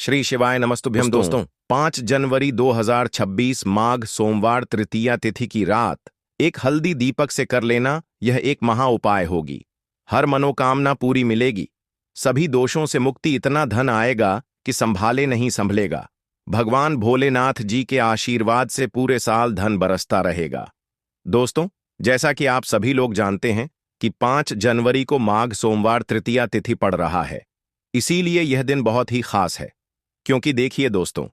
श्री शिवाय नमस्तुभ्यम दोस्तों। 5 जनवरी 2026 माघ सोमवार तृतीया तिथि की रात एक हल्दी दीपक से कर लेना, यह एक महा उपाय होगी। हर मनोकामना पूरी मिलेगी, सभी दोषों से मुक्ति, इतना धन आएगा कि संभाले नहीं संभलेगा। भगवान भोलेनाथ जी के आशीर्वाद से पूरे साल धन बरसता रहेगा। दोस्तों, जैसा कि आप सभी लोग जानते हैं कि 5 जनवरी को माघ सोमवार तृतीया तिथि पड़ रहा है, इसीलिए यह दिन बहुत ही खास है। क्योंकि देखिए दोस्तों,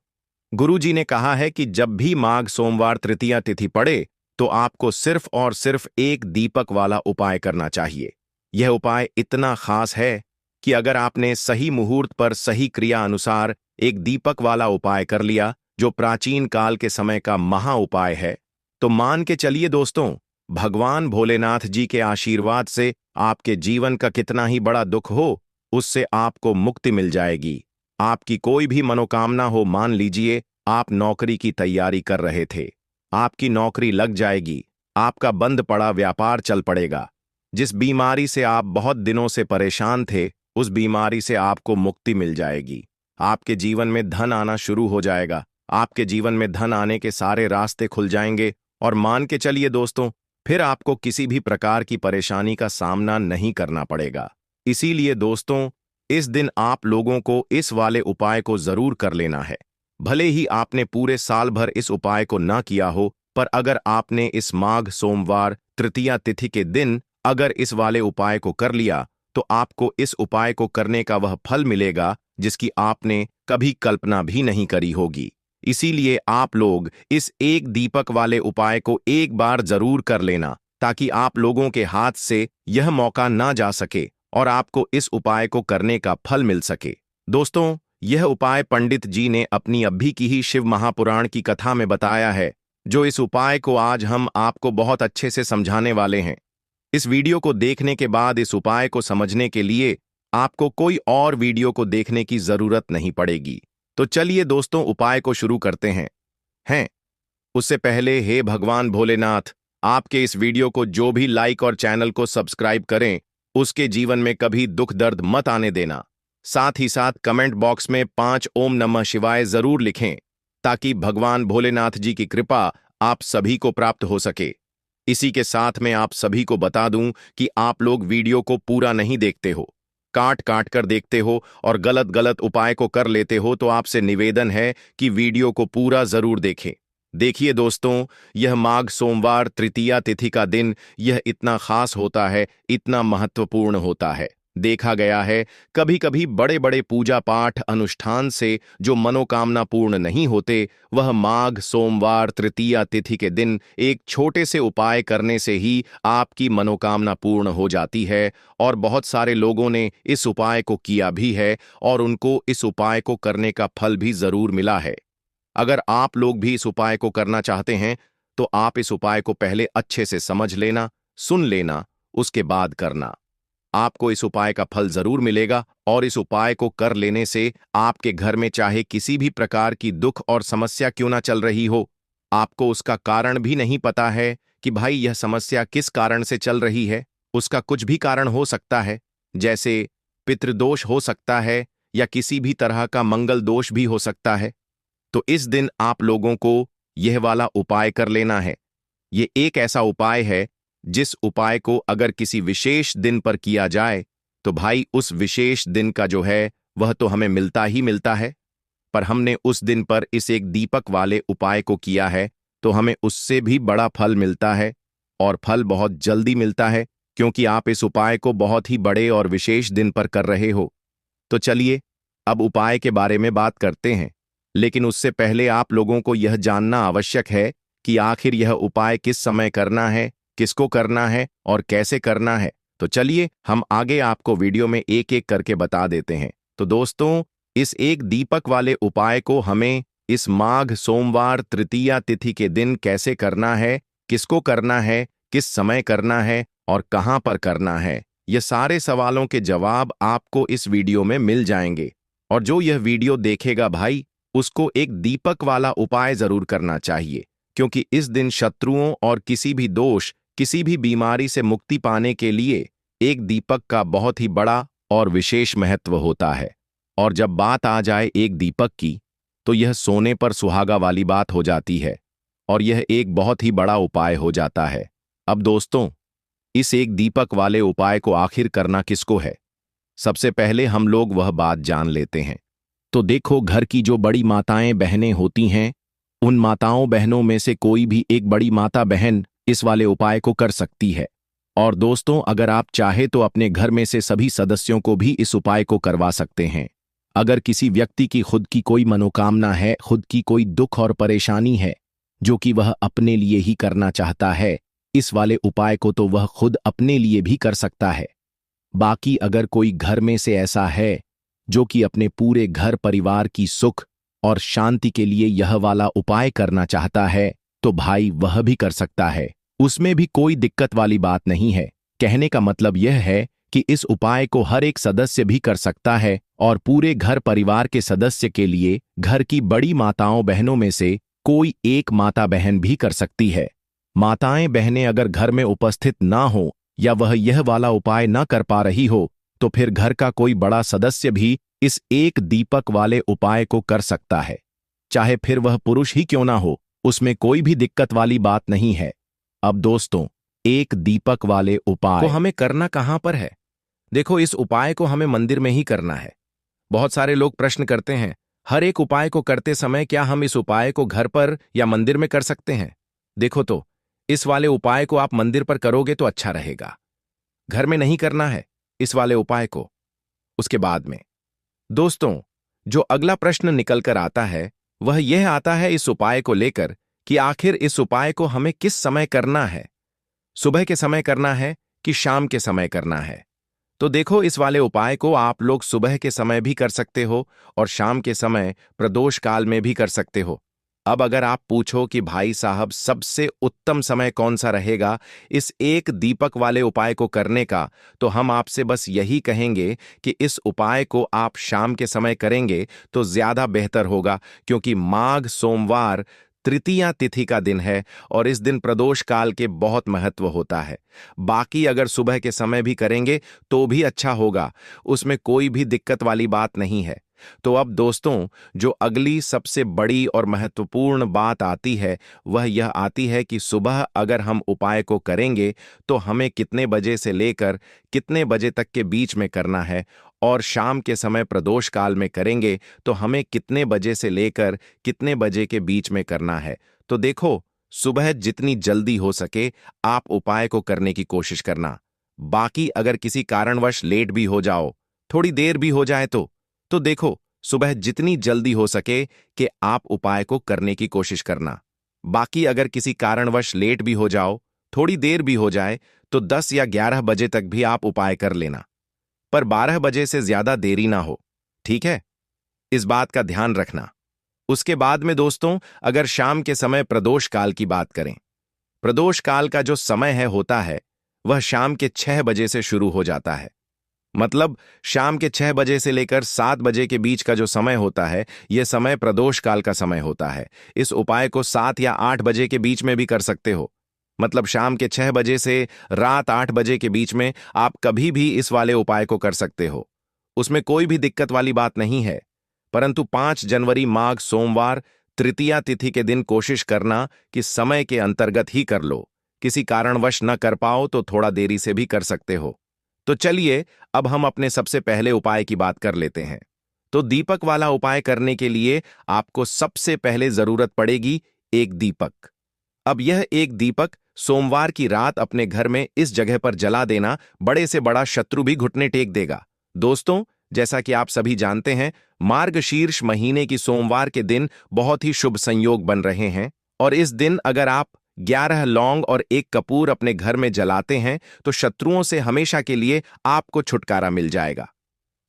गुरुजी ने कहा है कि जब भी माघ सोमवार तृतीया तिथि पड़े तो आपको सिर्फ और सिर्फ एक दीपक वाला उपाय करना चाहिए। यह उपाय इतना खास है कि अगर आपने सही मुहूर्त पर सही क्रिया अनुसार एक दीपक वाला उपाय कर लिया, जो प्राचीन काल के समय का महा उपाय है, तो मान के चलिए दोस्तों, भगवान भोलेनाथ जी के आशीर्वाद से आपके जीवन का कितना ही बड़ा दुख हो, उससे आपको मुक्ति मिल जाएगी। आपकी कोई भी मनोकामना हो, मान लीजिए आप नौकरी की तैयारी कर रहे थे, आपकी नौकरी लग जाएगी, आपका बंद पड़ा व्यापार चल पड़ेगा। जिस बीमारी से आप बहुत दिनों से परेशान थे, उस बीमारी से आपको मुक्ति मिल जाएगी। आपके जीवन में धन आना शुरू हो जाएगा, आपके जीवन में धन आने के सारे रास्ते खुल जाएंगे और मान के चलिए दोस्तों, फिर आपको किसी भी प्रकार की परेशानी का सामना नहीं करना पड़ेगा। इसीलिए दोस्तों, इस दिन आप लोगों को इस वाले उपाय को जरूर कर लेना है। भले ही आपने पूरे साल भर इस उपाय को ना किया हो, पर अगर आपने इस माघ सोमवार तृतीया तिथि के दिन अगर इस वाले उपाय को कर लिया, तो आपको इस उपाय को करने का वह फल मिलेगा जिसकी आपने कभी कल्पना भी नहीं करी होगी। इसीलिए आप लोग इस एक दीपक वाले उपाय को एक बार जरूर कर लेना, ताकि आप लोगों के हाथ से यह मौका ना जा सके और आपको इस उपाय को करने का फल मिल सके। दोस्तों, यह उपाय पंडित जी ने अपनी अभी की ही शिव महापुराण की कथा में बताया है, जो इस उपाय को आज हम आपको बहुत अच्छे से समझाने वाले हैं। इस वीडियो को देखने के बाद इस उपाय को समझने के लिए आपको कोई और वीडियो को देखने की जरूरत नहीं पड़ेगी। तो चलिए दोस्तों, उपाय को शुरू करते हैं। उससे पहले, हे भगवान भोलेनाथ, आपके इस वीडियो को जो भी लाइक और चैनल को सब्सक्राइब करें, उसके जीवन में कभी दुख दर्द मत आने देना। साथ ही साथ कमेंट बॉक्स में 5 ओम नमः शिवाय जरूर लिखें, ताकि भगवान भोलेनाथ जी की कृपा आप सभी को प्राप्त हो सके। इसी के साथ मैं आप सभी को बता दूं कि आप लोग वीडियो को पूरा नहीं देखते हो, काट काट कर देखते हो और गलत गलत उपाय को कर लेते हो, तो आपसे निवेदन है कि वीडियो को पूरा जरूर देखें। देखिए दोस्तों, यह माघ सोमवार तृतीया तिथि का दिन यह इतना खास होता है, इतना महत्वपूर्ण होता है। देखा गया है, कभी कभी बड़े बड़े पूजा पाठ अनुष्ठान से जो मनोकामना पूर्ण नहीं होते, वह माघ सोमवार तृतीया तिथि के दिन एक छोटे से उपाय करने से ही आपकी मनोकामना पूर्ण हो जाती है। और बहुत सारे लोगों ने इस उपाय को किया भी है और उनको इस उपाय को करने का फल भी जरूर मिला है। अगर आप लोग भी इस उपाय को करना चाहते हैं, तो आप इस उपाय को पहले अच्छे से समझ लेना, सुन लेना, उसके बाद करना। आपको इस उपाय का फल जरूर मिलेगा और इस उपाय को कर लेने से आपके घर में चाहे किसी भी प्रकार की दुख और समस्या क्यों ना चल रही हो, आपको उसका कारण भी नहीं पता है कि भाई यह समस्या किस कारण से चल रही है। उसका कुछ भी कारण हो सकता है, जैसे पितृदोष हो सकता है या किसी भी तरह का मंगल दोष भी हो सकता है। तो इस दिन आप लोगों को यह वाला उपाय कर लेना है। ये एक ऐसा उपाय है जिस उपाय को अगर किसी विशेष दिन पर किया जाए, तो भाई उस विशेष दिन का जो है वह तो हमें मिलता ही मिलता है। पर हमने उस दिन पर इस एक दीपक वाले उपाय को किया है, तो हमें उससे भी बड़ा फल मिलता है और फल बहुत जल्दी मिलता है, क्योंकि आप इस उपाय को बहुत ही बड़े और विशेष दिन पर कर रहे हो। तो चलिए अब उपाय के बारे में बात करते हैं, लेकिन उससे पहले आप लोगों को यह जानना आवश्यक है कि आखिर यह उपाय किस समय करना है, किसको करना है और कैसे करना है। तो चलिए हम आगे आपको वीडियो में एक एक करके बता देते हैं। तो दोस्तों, इस एक दीपक वाले उपाय को हमें इस माघ सोमवार तृतीया तिथि के दिन कैसे करना है, किसको करना है, किस समय करना है और कहां पर करना है, ये सारे सवालों के जवाब आपको इस वीडियो में मिल जाएंगे। और जो यह वीडियो देखेगा भाई, उसको एक दीपक वाला उपाय जरूर करना चाहिए, क्योंकि इस दिन शत्रुओं और किसी भी दोष, किसी भी बीमारी से मुक्ति पाने के लिए एक दीपक का बहुत ही बड़ा और विशेष महत्व होता है। और जब बात आ जाए एक दीपक की, तो यह सोने पर सुहागा वाली बात हो जाती है और यह एक बहुत ही बड़ा उपाय हो जाता है। अब दोस्तों, इस एक दीपक वाले उपाय को आखिर करना किसको है? सबसे पहले हम लोग वह बात जान लेते हैं। तो देखो, घर की जो बड़ी माताएं बहनें होती हैं, उन माताओं बहनों में से कोई भी एक बड़ी माता बहन इस वाले उपाय को कर सकती है। और दोस्तों, अगर आप चाहे तो अपने घर में से सभी सदस्यों को भी इस उपाय को करवा सकते हैं। अगर किसी व्यक्ति की खुद की कोई मनोकामना है, खुद की कोई दुख और परेशानी है जो कि वह अपने लिए ही करना चाहता है, इस वाले उपाय को तो वह खुद अपने लिए भी कर सकता है। बाकी अगर कोई घर में से ऐसा है जो कि अपने पूरे घर परिवार की सुख और शांति के लिए यह वाला उपाय करना चाहता है, तो भाई वह भी कर सकता है। उसमें भी कोई दिक्कत वाली बात नहीं है। कहने का मतलब यह है कि इस उपाय को हर एक सदस्य भी कर सकता है और पूरे घर परिवार के सदस्य के लिए घर की बड़ी माताओं बहनों में से कोई एक माता बहन भी कर सकती है। माताएं बहनें अगर घर में उपस्थित ना हो या वह यह वाला उपाय ना कर पा रही हो, तो फिर घर का कोई बड़ा सदस्य भी इस एक दीपक वाले उपाय को कर सकता है। चाहे फिर वह पुरुष ही क्यों ना हो, उसमें कोई भी दिक्कत वाली बात नहीं है। अब दोस्तों, एक दीपक वाले उपाय को हमें करना कहां पर है? देखो, इस उपाय को हमें मंदिर में ही करना है। बहुत सारे लोग प्रश्न करते हैं, हर एक उपाय को करते समय क्या हम इस उपाय को घर पर या मंदिर में कर सकते हैं? देखो, तो इस वाले उपाय को आप मंदिर पर करोगे तो अच्छा रहेगा। घर में नहीं करना है इस वाले उपाय को। उसके बाद में दोस्तों, जो अगला प्रश्न निकल कर आता है वह यह आता है इस उपाय को लेकर कि आखिर इस उपाय को हमें किस समय करना है? सुबह के समय करना है कि शाम के समय करना है? तो देखो, इस वाले उपाय को आप लोग सुबह के समय भी कर सकते हो और शाम के समय प्रदोष काल में भी कर सकते हो। अब अगर आप पूछो कि भाई साहब सबसे उत्तम समय कौन सा रहेगा इस एक दीपक वाले उपाय को करने का, तो हम आपसे बस यही कहेंगे कि इस उपाय को आप शाम के समय करेंगे तो ज्यादा बेहतर होगा, क्योंकि माघ सोमवार तृतीया तिथि का दिन है और इस दिन प्रदोष काल के बहुत महत्व होता है। बाकी अगर सुबह के समय भी करेंगे तो भी अच्छा होगा, उसमें कोई भी दिक्कत वाली बात नहीं है। तो अब दोस्तों, जो अगली सबसे बड़ी और महत्वपूर्ण बात आती है वह यह आती है कि सुबह अगर हम उपाय को करेंगे तो हमें कितने बजे से लेकर कितने बजे तक के बीच में करना है, और शाम के समय प्रदोष काल में करेंगे तो हमें कितने बजे से लेकर कितने बजे के बीच में करना है। तो देखो, सुबह जितनी जल्दी हो सके आप उपाय को करने की कोशिश करना। बाकी अगर किसी कारणवश लेट भी हो जाओ, थोड़ी देर भी हो जाए, तो देखो, सुबह जितनी जल्दी हो सके कि आप उपाय को करने की कोशिश करना। बाकी अगर किसी कारणवश लेट भी हो जाओ, थोड़ी देर भी हो जाए, तो 10 या 11 बजे तक भी आप उपाय कर लेना, पर 12 बजे से ज्यादा देरी ना हो। ठीक है, इस बात का ध्यान रखना। उसके बाद में दोस्तों, अगर शाम के समय प्रदोष काल की बात करें, प्रदोष काल का जो समय है होता है वह शाम के 6 बजे से शुरू हो जाता है। मतलब शाम के 6 बजे से लेकर 7 बजे के बीच का जो समय होता है, यह समय प्रदोष काल का समय होता है। इस उपाय को 7 या 8 बजे के बीच में भी कर सकते हो। मतलब शाम के 6 बजे से रात 8 बजे के बीच में आप कभी भी इस वाले उपाय को कर सकते हो, उसमें कोई भी दिक्कत वाली बात नहीं है। परंतु 5 जनवरी माघ सोमवार तृतीया तिथि के दिन कोशिश करना कि समय के अंतर्गत ही कर लो। किसी कारणवश न कर पाओ तो थोड़ा देरी से भी कर सकते हो। तो चलिए, अब हम अपने सबसे पहले उपाय की बात कर लेते हैं। तो दीपक वाला उपाय करने के लिए आपको सबसे पहले जरूरत पड़ेगी एक दीपक। अब यह एक दीपक सोमवार की रात अपने घर में इस जगह पर जला देना, बड़े से बड़ा शत्रु भी घुटने टेक देगा। दोस्तों, जैसा कि आप सभी जानते हैं, मार्गशीर्ष महीने की सोमवार के दिन बहुत ही शुभ संयोग बन रहे हैं और इस दिन अगर आप 11 लौंग और एक कपूर अपने घर में जलाते हैं तो शत्रुओं से हमेशा के लिए आपको छुटकारा मिल जाएगा।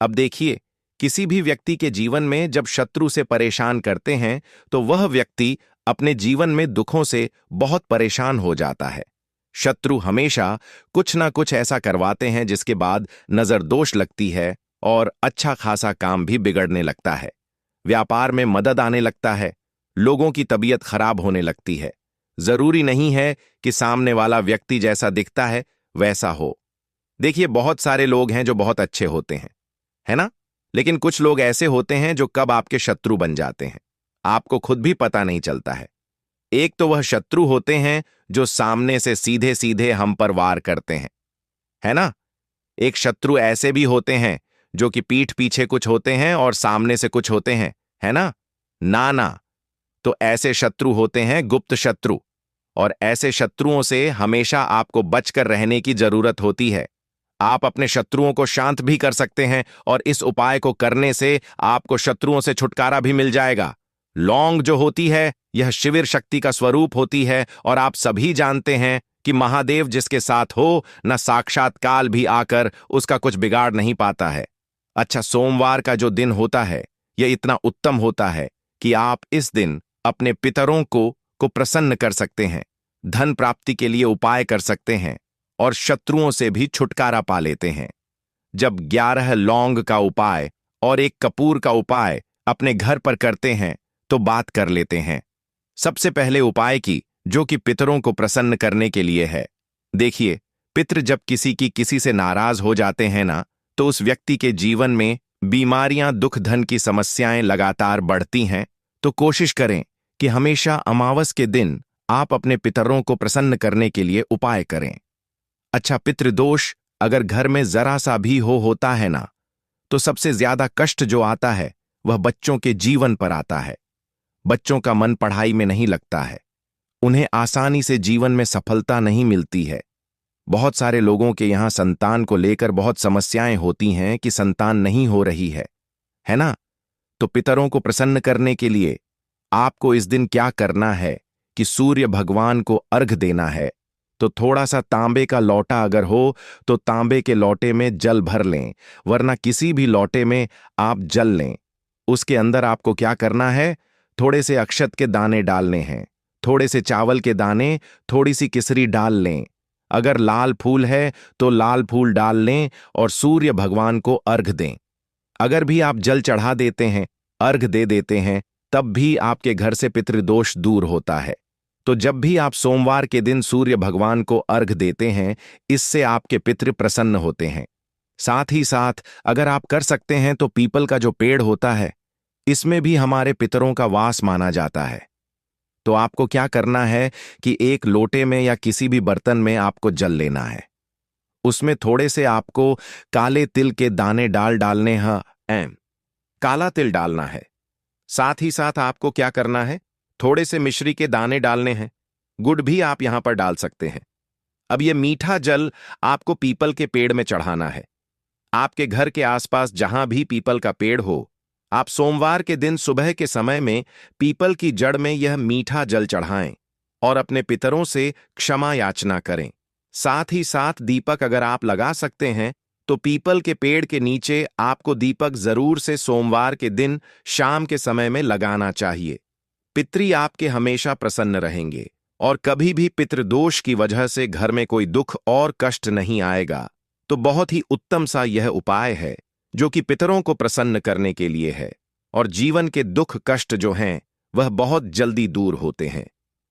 अब देखिए, किसी भी व्यक्ति के जीवन में जब शत्रु से परेशान करते हैं तो वह व्यक्ति अपने जीवन में दुखों से बहुत परेशान हो जाता है। शत्रु हमेशा कुछ ना कुछ ऐसा करवाते हैं जिसके बाद नजर दोष लगती है और अच्छा खासा काम भी बिगड़ने लगता है। व्यापार में मदद आने लगता है, लोगों की तबीयत खराब होने लगती है। जरूरी नहीं है कि सामने वाला व्यक्ति जैसा दिखता है वैसा हो। देखिए, बहुत सारे लोग हैं जो बहुत अच्छे होते हैं, है ना? लेकिन कुछ लोग ऐसे होते हैं जो कब आपके शत्रु बन जाते हैं, आपको खुद भी पता नहीं चलता है। एक तो वह शत्रु होते हैं जो सामने से सीधे सीधे हम पर वार करते हैं, है ना। एक शत्रु ऐसे भी होते हैं जो कि पीठ पीछे कुछ होते हैं और सामने से कुछ होते हैं, है ना। ना ना, तो ऐसे शत्रु होते हैं गुप्त शत्रु, और ऐसे शत्रुओं से हमेशा आपको बचकर रहने की जरूरत होती है। आप अपने शत्रुओं को शांत भी कर सकते हैं और इस उपाय को करने से आपको शत्रुओं से छुटकारा भी मिल जाएगा। लौंग जो होती है यह शिविर शक्ति का स्वरूप होती है, और आप सभी जानते हैं कि महादेव जिसके साथ हो न साक्षात काल भी आकर उसका कुछ बिगाड़ नहीं पाता है। अच्छा, सोमवार का जो दिन होता है यह इतना उत्तम होता है कि आप इस दिन अपने पितरों को प्रसन्न कर सकते हैं, धन प्राप्ति के लिए उपाय कर सकते हैं और शत्रुओं से भी छुटकारा पा लेते हैं। जब 11 लौंग का उपाय और 1 कपूर का उपाय अपने घर पर करते हैं तो बात कर लेते हैं सबसे पहले उपाय की, जो कि पितरों को प्रसन्न करने के लिए है। देखिए, पितृ जब किसी से नाराज हो जाते हैं ना, तो उस व्यक्ति के जीवन में बीमारियां, दुख, धन की समस्याएं लगातार बढ़ती हैं। तो कोशिश करें कि हमेशा अमावस के दिन आप अपने पितरों को प्रसन्न करने के लिए उपाय करें। अच्छा, पितृदोष अगर घर में जरा सा भी होता है ना, तो सबसे ज्यादा कष्ट जो आता है वह बच्चों के जीवन पर आता है। बच्चों का मन पढ़ाई में नहीं लगता है, उन्हें आसानी से जीवन में सफलता नहीं मिलती है। बहुत सारे लोगों के यहाँ संतान को लेकर बहुत समस्याएं होती हैं कि संतान नहीं हो रही है ना। तो पितरों को प्रसन्न करने के लिए आपको इस दिन क्या करना है कि सूर्य भगवान को अर्घ देना है। तो थोड़ा सा तांबे का लौटा अगर हो तो तांबे के लौटे में जल भर लें, वरना किसी भी लौटे में आप जल लें। उसके अंदर आपको क्या करना है, थोड़े से अक्षत के दाने डालने हैं, थोड़े से चावल के दाने, थोड़ी सी किसरी डाल लें। अगर लाल फूल है तो लाल फूल डाल लें और सूर्य भगवान को अर्घ दें। अगर भी आप जल चढ़ा देते हैं, अर्घ दे देते हैं, तब भी आपके घर से पितृदोष दूर होता है। तो जब भी आप सोमवार के दिन सूर्य भगवान को अर्घ देते हैं, इससे आपके पितृ प्रसन्न होते हैं। साथ ही साथ अगर आप कर सकते हैं तो पीपल का जो पेड़ होता है, इसमें भी हमारे पितरों का वास माना जाता है। तो आपको क्या करना है कि एक लोटे में या किसी भी बर्तन में आपको जल लेना है, उसमें थोड़े से आपको काले तिल के दाने डालने हैं, काला तिल डालना है। साथ ही साथ आपको क्या करना है, थोड़े से मिश्री के दाने डालने हैं, गुड़ भी आप यहां पर डाल सकते हैं। अब यह मीठा जल आपको पीपल के पेड़ में चढ़ाना है। आपके घर के आसपास जहां भी पीपल का पेड़ हो, आप सोमवार के दिन सुबह के समय में पीपल की जड़ में यह मीठा जल चढ़ाएं और अपने पितरों से क्षमा याचना करें। साथ ही साथ दीपक अगर आप लगा सकते हैं तो पीपल के पेड़ के नीचे आपको दीपक जरूर से सोमवार के दिन शाम के समय में लगाना चाहिए। पितृ आपके हमेशा प्रसन्न रहेंगे और कभी भी पितृदोष की वजह से घर में कोई दुख और कष्ट नहीं आएगा। तो बहुत ही उत्तम सा यह उपाय है जो कि पितरों को प्रसन्न करने के लिए है, और जीवन के दुख कष्ट जो हैं वह बहुत जल्दी दूर होते हैं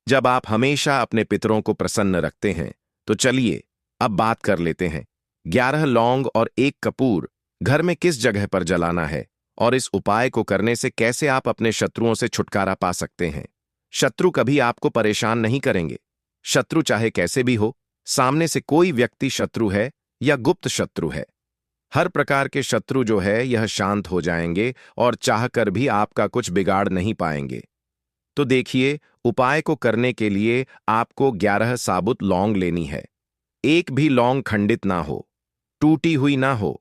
जब आप हमेशा अपने पितरों को प्रसन्न रखते हैं। तो चलिए अब बात कर लेते हैं 11 लौंग और 1 कपूर घर में किस जगह पर जलाना है और इस उपाय को करने से कैसे आप अपने शत्रुओं से छुटकारा पा सकते हैं। शत्रु कभी आपको परेशान नहीं करेंगे। शत्रु चाहे कैसे भी हो, सामने से कोई व्यक्ति शत्रु है या गुप्त शत्रु है, हर प्रकार के शत्रु जो है यह शांत हो जाएंगे और चाहकर भी आपका कुछ बिगाड़ नहीं पाएंगे। तो देखिए, उपाय को करने के लिए आपको 11 साबुत लौंग लेनी है। एक भी लौंग खंडित ना हो, टूटी हुई ना हो।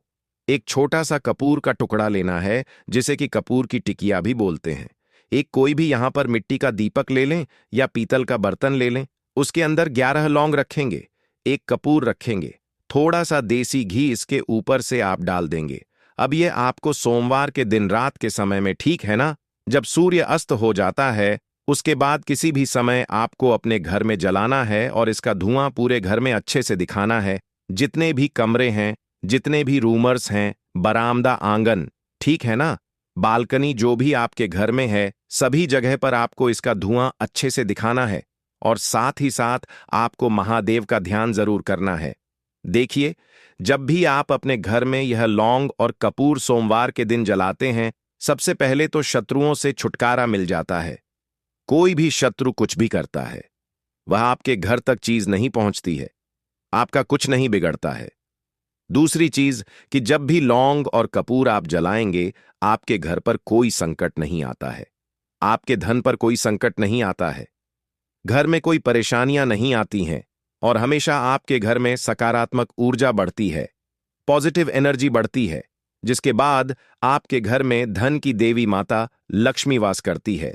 एक छोटा सा कपूर का टुकड़ा लेना है, जिसे कि कपूर की टिकिया भी बोलते हैं। एक कोई भी यहां पर मिट्टी का दीपक ले लें या पीतल का बर्तन ले लें, उसके अंदर 11 लौंग रखेंगे, 1 कपूर रखेंगे, थोड़ा सा देसी घी इसके ऊपर से आप डाल देंगे। अब ये आपको सोमवार के दिन रात के समय में, ठीक है ना, जब सूर्य अस्त हो जाता है उसके बाद किसी भी समय आपको अपने घर में जलाना है और इसका धुआं पूरे घर में अच्छे से दिखाना है। जितने भी कमरे हैं, जितने भी रूमर्स हैं, बरामदा, आंगन, ठीक है ना, बालकनी, जो भी आपके घर में है, सभी जगह पर आपको इसका धुआं अच्छे से दिखाना है। और साथ ही साथ आपको महादेव का ध्यान जरूर करना है। देखिए, जब भी आप अपने घर में यह लौंग और कपूर सोमवार के दिन जलाते हैं, सबसे पहले तो शत्रुओं से छुटकारा मिल जाता है। कोई भी शत्रु कुछ भी करता है, वह आपके घर तक चीज नहीं पहुंचती है, आपका कुछ नहीं बिगड़ता है। दूसरी चीज कि जब भी लौंग और कपूर आप जलाएंगे, आपके घर पर कोई संकट नहीं आता है, आपके धन पर कोई संकट नहीं आता है, घर में कोई परेशानियां नहीं आती हैं और हमेशा आपके घर में सकारात्मक ऊर्जा बढ़ती है, पॉजिटिव एनर्जी बढ़ती है, जिसके बाद आपके घर में धन की देवी माता लक्ष्मी वास करती है।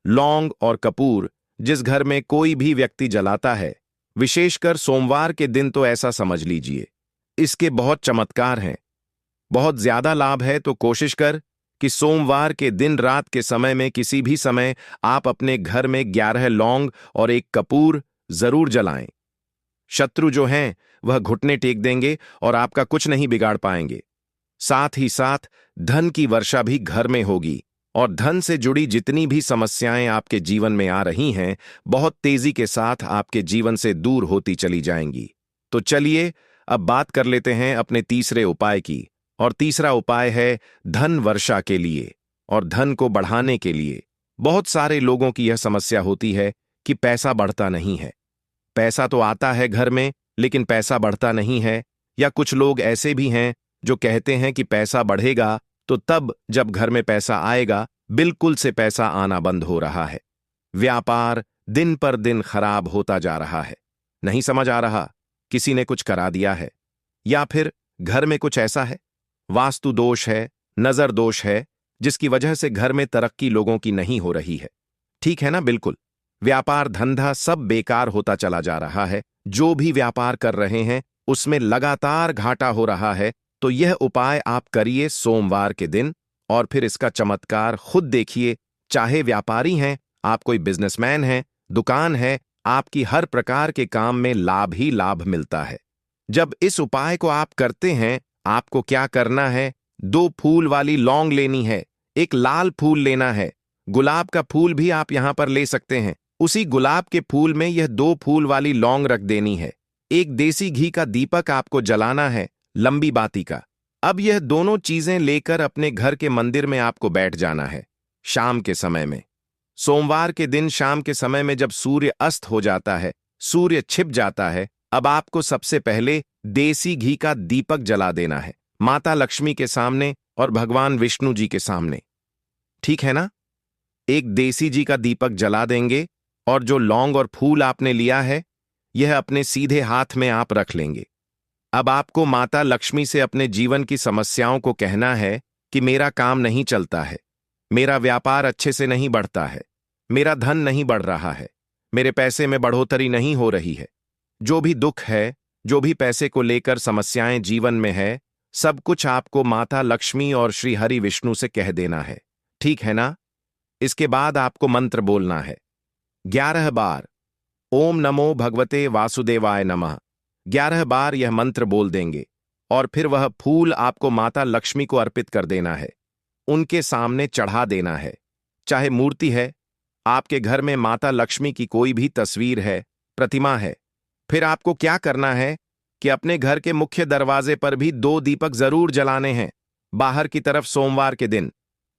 लौंग और कपूर जिस घर में कोई भी व्यक्ति जलाता है, विशेषकर सोमवार के दिन, तो ऐसा समझ लीजिए इसके बहुत चमत्कार हैं, बहुत ज्यादा लाभ है। तो कोशिश कर कि सोमवार के दिन रात के समय में किसी भी समय आप अपने घर में 11 लौंग और 1 कपूर जरूर जलाएं। शत्रु जो हैं वह घुटने टेक देंगे और आपका कुछ नहीं बिगाड़ पाएंगे। साथ ही साथ धन की वर्षा भी घर में होगी और धन से जुड़ी जितनी भी समस्याएं आपके जीवन में आ रही हैं, बहुत तेजी के साथ आपके जीवन से दूर होती चली जाएंगी। तो चलिए अब बात कर लेते हैं अपने तीसरे उपाय की। और तीसरा उपाय है धन वर्षा के लिए और धन को बढ़ाने के लिए। बहुत सारे लोगों की यह समस्या होती है कि पैसा बढ़ता नहीं है। पैसा तो आता है घर में, लेकिन पैसा बढ़ता नहीं है। या कुछ लोग ऐसे भी हैं जो कहते हैं कि पैसा बढ़ेगा तो तब जब घर में पैसा आएगा, बिल्कुल से पैसा आना बंद हो रहा है। व्यापार दिन पर दिन खराब होता जा रहा है। नहीं समझ आ रहा, किसी ने कुछ करा दिया है या फिर घर में कुछ ऐसा है, वास्तु दोष है, नजर दोष है, जिसकी वजह से घर में तरक्की लोगों की नहीं हो रही है। ठीक है ना? बिल्कुल व्यापार धंधा सब बेकार होता चला जा रहा है। जो भी व्यापार कर रहे हैं उसमें लगातार घाटा हो रहा है। तो यह उपाय आप करिए सोमवार के दिन और फिर इसका चमत्कार खुद देखिए। चाहे व्यापारी हैं, आप कोई बिजनेसमैन हैं, दुकान है, आपकी हर प्रकार के काम में लाभ ही लाभ मिलता है। जब इस उपाय को आप करते हैं, आपको क्या करना है, 2 फूल वाली लौंग लेनी है, 1 लाल फूल लेना है, गुलाब का फूल भी आप यहां पर ले सकते हैं। उसी गुलाब के फूल में यह 2 फूल वाली लौंग रख देनी है। 1 देसी घी का दीपक आपको जलाना है, लंबी बाती का। अब यह दोनों चीजें लेकर अपने घर के मंदिर में आपको बैठ जाना है शाम के समय में। सोमवार के दिन शाम के समय में जब सूर्य अस्त हो जाता है, सूर्य छिप जाता है, अब आपको सबसे पहले देसी घी का दीपक जला देना है, माता लक्ष्मी के सामने और भगवान विष्णु जी के सामने। ठीक है ना? 1 देसी घी का दीपक जला देंगे और जो लौंग और फूल आपने लिया है, यह अपने सीधे हाथ में आप रख लेंगे। अब आपको माता लक्ष्मी से अपने जीवन की समस्याओं को कहना है कि मेरा काम नहीं चलता है, मेरा व्यापार अच्छे से नहीं बढ़ता है, मेरा धन नहीं बढ़ रहा है, मेरे पैसे में बढ़ोतरी नहीं हो रही है। जो भी दुख है, जो भी पैसे को लेकर समस्याएं जीवन में है, सब कुछ आपको माता लक्ष्मी और श्री हरि विष्णु से कह देना है। ठीक है ना? इसके बाद आपको मंत्र बोलना है 11 बार, ओम नमो भगवते वासुदेवाय नमः। 11 बार यह मंत्र बोल देंगे और फिर वह फूल आपको माता लक्ष्मी को अर्पित कर देना है, उनके सामने चढ़ा देना है। चाहे मूर्ति है, आपके घर में माता लक्ष्मी की कोई भी तस्वीर है, प्रतिमा है, फिर आपको क्या करना है कि अपने घर के मुख्य दरवाजे पर भी 2 दीपक जरूर जलाने हैं, बाहर की तरफ सोमवार के दिन।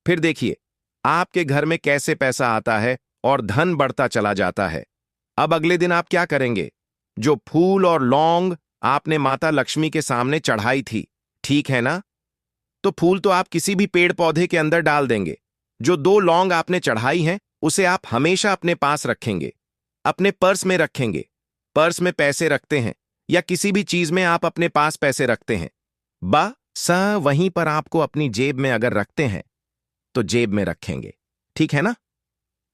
फिर देखिए आपके घर में कैसे पैसा आता है और धन बढ़ता चला जाता है। अब अगले दिन आप क्या करेंगे? जो फूल और लौंग आपने माता लक्ष्मी के सामने चढ़ाई थी, ठीक है ना, तो फूल तो आप किसी भी पेड़ पौधे के अंदर डाल देंगे। जो 2 लौंग आपने चढ़ाई हैं, उसे आप हमेशा अपने पास रखेंगे, अपने पर्स में रखेंगे। पर्स में पैसे रखते हैं या किसी भी चीज में आप अपने पास पैसे रखते हैं, वहीं पर आपको अपनी जेब में अगर रखते हैं तो जेब में रखेंगे। ठीक है ना?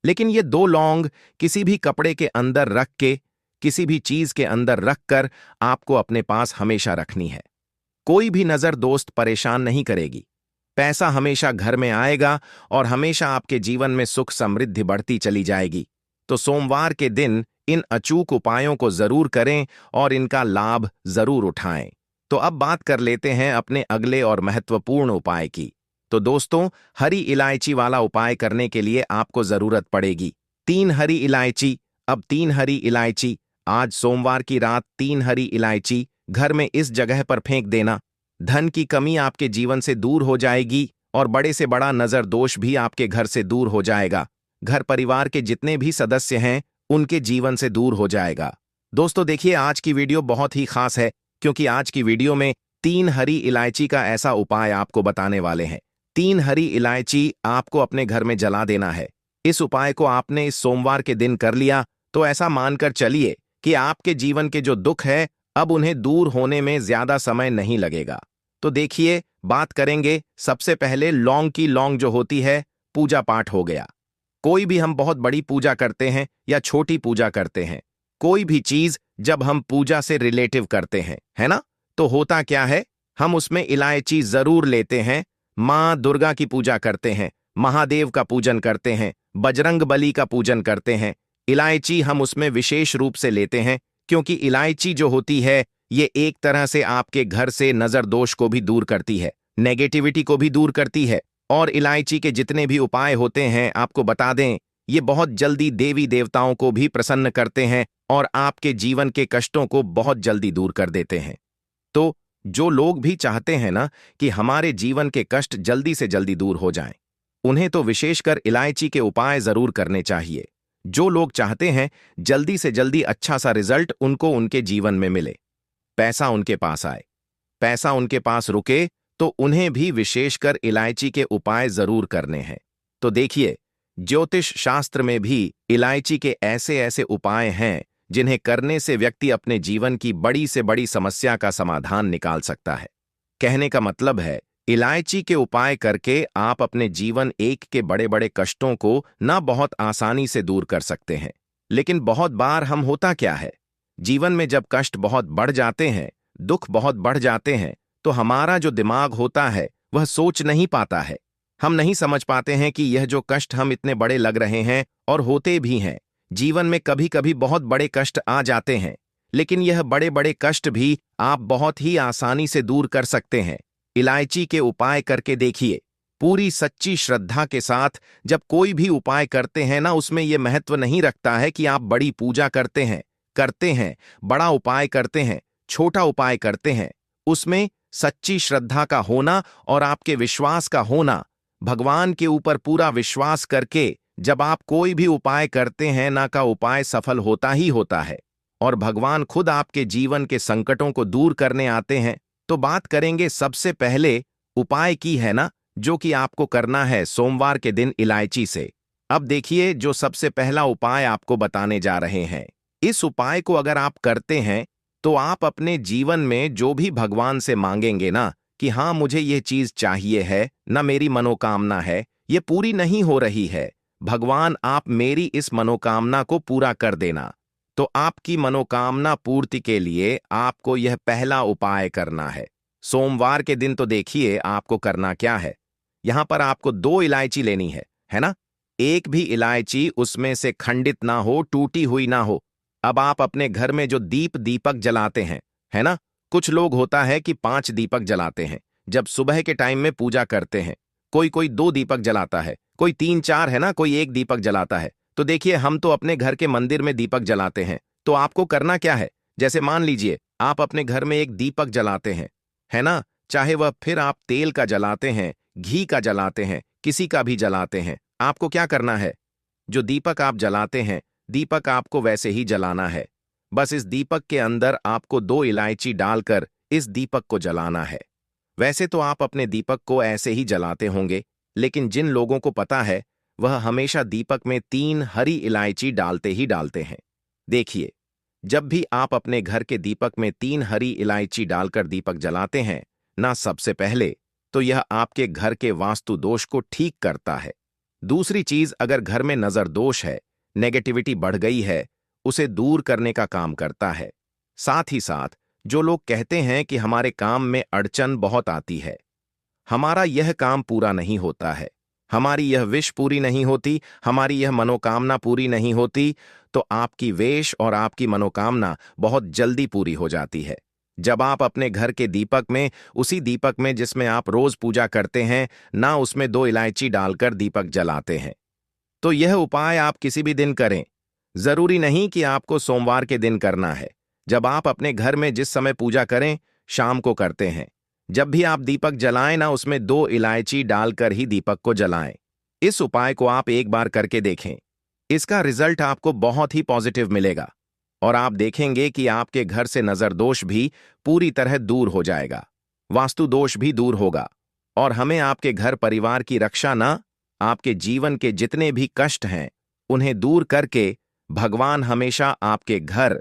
लेकिन ये 2 लौंग किसी भी कपड़े के अंदर रख के, किसी भी चीज के अंदर रखकर आपको अपने पास हमेशा रखनी है। कोई भी नजर दोस्त परेशान नहीं करेगी। पैसा हमेशा घर में आएगा और हमेशा आपके जीवन में सुख समृद्धि बढ़ती चली जाएगी। तो सोमवार के दिन इन अचूक उपायों को जरूर करें और इनका लाभ जरूर उठाएं। तो अब बात कर लेते हैं अपने अगले और महत्वपूर्ण उपाय की। तो दोस्तों, हरी इलायची वाला उपाय करने के लिए आपको जरूरत पड़ेगी 3 हरी इलायची। अब 3 हरी इलायची, आज सोमवार की रात 3 हरी इलायची घर में इस जगह पर फेंक देना। धन की कमी आपके जीवन से दूर हो जाएगी और बड़े से बड़ा नजर दोष भी आपके घर से दूर हो जाएगा। घर परिवार के जितने भी सदस्य हैं उनके जीवन से दूर हो जाएगा। दोस्तों देखिए, आज की वीडियो बहुत ही खास है क्योंकि आज की वीडियो में 3 हरी इलायची का ऐसा उपाय आपको बताने वाले हैं। 3 हरी इलायची आपको अपने घर में जला देना है। इस उपाय को आपने इस सोमवार के दिन कर लिया तो ऐसा मानकर चलिए कि आपके जीवन के जो दुख है अब उन्हें दूर होने में ज्यादा समय नहीं लगेगा। तो देखिए, बात करेंगे सबसे पहले लौंग की। लौंग जो होती है, पूजा पाठ हो गया। कोई भी हम बहुत बड़ी पूजा करते हैं या छोटी पूजा करते हैं, कोई भी चीज जब हम पूजा से रिलेटिव करते हैं, है ना, तो होता क्या है, हम उसमें इलायची जरूर लेते हैं। माँ दुर्गा की पूजा करते हैं, महादेव का पूजन करते हैं, बजरंग बली का पूजन करते हैं। इलायची हम उसमें विशेष रूप से लेते हैं क्योंकि इलायची जो होती है ये एक तरह से आपके घर से नजर दोष को भी दूर करती है, नेगेटिविटी को भी दूर करती है। और इलायची के जितने भी उपाय होते हैं आपको बता दें, ये बहुत जल्दी देवी देवताओं को भी प्रसन्न करते हैं और आपके जीवन के कष्टों को बहुत जल्दी दूर कर देते हैं। तो जो लोग भी चाहते हैं ना कि हमारे जीवन के कष्ट जल्दी से जल्दी दूर हो जाएं, उन्हें तो विशेषकर इलायची के उपाय जरूर करने चाहिए। जो लोग चाहते हैं जल्दी से जल्दी अच्छा सा रिजल्ट उनको उनके जीवन में मिले, पैसा उनके पास आए, पैसा उनके पास रुके, तो उन्हें भी विशेषकर इलायची के उपाय जरूर करने हैं। तो देखिए, ज्योतिष शास्त्र में भी इलायची के ऐसे ऐसे उपाय हैं जिन्हें करने से व्यक्ति अपने जीवन की बड़ी से बड़ी समस्या का समाधान निकाल सकता है। कहने का मतलब है, इलायची के उपाय करके आप अपने जीवन एक के बड़े बड़े कष्टों को ना बहुत आसानी से दूर कर सकते हैं। लेकिन बहुत बार हम होता क्या है, जीवन में जब कष्ट बहुत बढ़ जाते हैं, दुख बहुत बढ़ जाते हैं, तो हमारा जो दिमाग होता है वह सोच नहीं पाता है। हम नहीं समझ पाते हैं कि यह जो कष्ट हम इतने बड़े लग रहे हैं, और होते भी हैं, जीवन में कभी कभी बहुत बड़े कष्ट आ जाते हैं, लेकिन यह बड़े बड़े कष्ट भी आप बहुत ही आसानी से दूर कर सकते हैं। इलायची के उपाय करके देखिए। पूरी सच्ची श्रद्धा के साथ जब कोई भी उपाय करते हैं ना, उसमें यह महत्व नहीं रखता है कि आप बड़ी पूजा करते हैं, बड़ा उपाय करते हैं, छोटा उपाय करते हैं। उसमें सच्ची श्रद्धा का होना और आपके विश्वास का होना, भगवान के ऊपर पूरा विश्वास करके जब आप कोई भी उपाय करते हैं ना, का उपाय सफल होता ही होता है और भगवान खुद आपके जीवन के संकटों को दूर करने आते हैं। तो बात करेंगे सबसे पहले उपाय की, है ना, जो कि आपको करना है सोमवार के दिन इलायची से। अब देखिए, जो सबसे पहला उपाय आपको बताने जा रहे हैं, इस उपाय को अगर आप करते हैं तो आप अपने जीवन में जो भी भगवान से मांगेंगे ना कि हाँ मुझे ये चीज चाहिए है ना, मेरी मनोकामना है, ये पूरी नहीं हो रही है, भगवान आप मेरी इस मनोकामना को पूरा कर देना। तो आपकी मनोकामना पूर्ति के लिए आपको यह पहला उपाय करना है सोमवार के दिन। तो देखिए आपको करना क्या है, यहां पर आपको 2 इलायची लेनी है ना। एक भी इलायची उसमें से खंडित ना हो, टूटी हुई ना हो। अब आप अपने घर में जो दीपक जलाते हैं, है ना, कुछ लोग होता है कि 5 दीपक जलाते हैं जब सुबह के टाइम में पूजा करते हैं। कोई 2 दीपक जलाता है, कोई 3-4, है ना, कोई 1 दीपक जलाता है। तो देखिए, हम तो अपने घर के मंदिर में दीपक जलाते हैं। तो आपको करना क्या है, जैसे मान लीजिए आप अपने घर में एक दीपक जलाते हैं, है ना, चाहे वह फिर आप तेल का जलाते हैं, घी का जलाते हैं, किसी का भी जलाते हैं, आपको क्या करना है, जो दीपक आप जलाते हैं, दीपक आपको वैसे ही जलाना है। बस इस दीपक के अंदर आपको 2 इलायची डालकर इस दीपक को जलाना है। वैसे तो आप अपने दीपक को ऐसे ही जलाते होंगे, लेकिन जिन लोगों को पता है वह हमेशा दीपक में 3 हरी इलायची डालते ही डालते हैं। देखिए, जब भी आप अपने घर के दीपक में 3 हरी इलायची डालकर दीपक जलाते हैं ना, सबसे पहले तो यह आपके घर के वास्तु दोष को ठीक करता है। दूसरी चीज, अगर घर में नजर दोष है, नेगेटिविटी बढ़ गई है, उसे दूर करने का काम करता है। साथ ही साथ जो लोग कहते हैं कि हमारे काम में अड़चन बहुत आती है, हमारा यह काम पूरा नहीं होता है, हमारी यह विश पूरी नहीं होती, हमारी यह मनोकामना पूरी नहीं होती, तो आपकी वेश और आपकी मनोकामना बहुत जल्दी पूरी हो जाती है जब आप अपने घर के दीपक में, उसी दीपक में जिसमें आप रोज पूजा करते हैं ना, उसमें 2 इलायची डालकर दीपक जलाते हैं। तो यह उपाय आप किसी भी दिन करें, जरूरी नहीं कि आपको सोमवार के दिन करना है। जब आप अपने घर में जिस समय पूजा करें, शाम को करते हैं, जब भी आप दीपक जलाएं ना, उसमें 2 इलायची डालकर ही दीपक को जलाएं। इस उपाय को आप एक बार करके देखें। इसका रिजल्ट आपको बहुत ही पॉजिटिव मिलेगा और आप देखेंगे कि आपके घर से नजर दोष भी पूरी तरह दूर हो जाएगा, वास्तु दोष भी दूर होगा और हमें आपके घर परिवार की रक्षा ना, आपके जीवन के जितने भी कष्ट हैं उन्हें दूर करके भगवान हमेशा आपके घर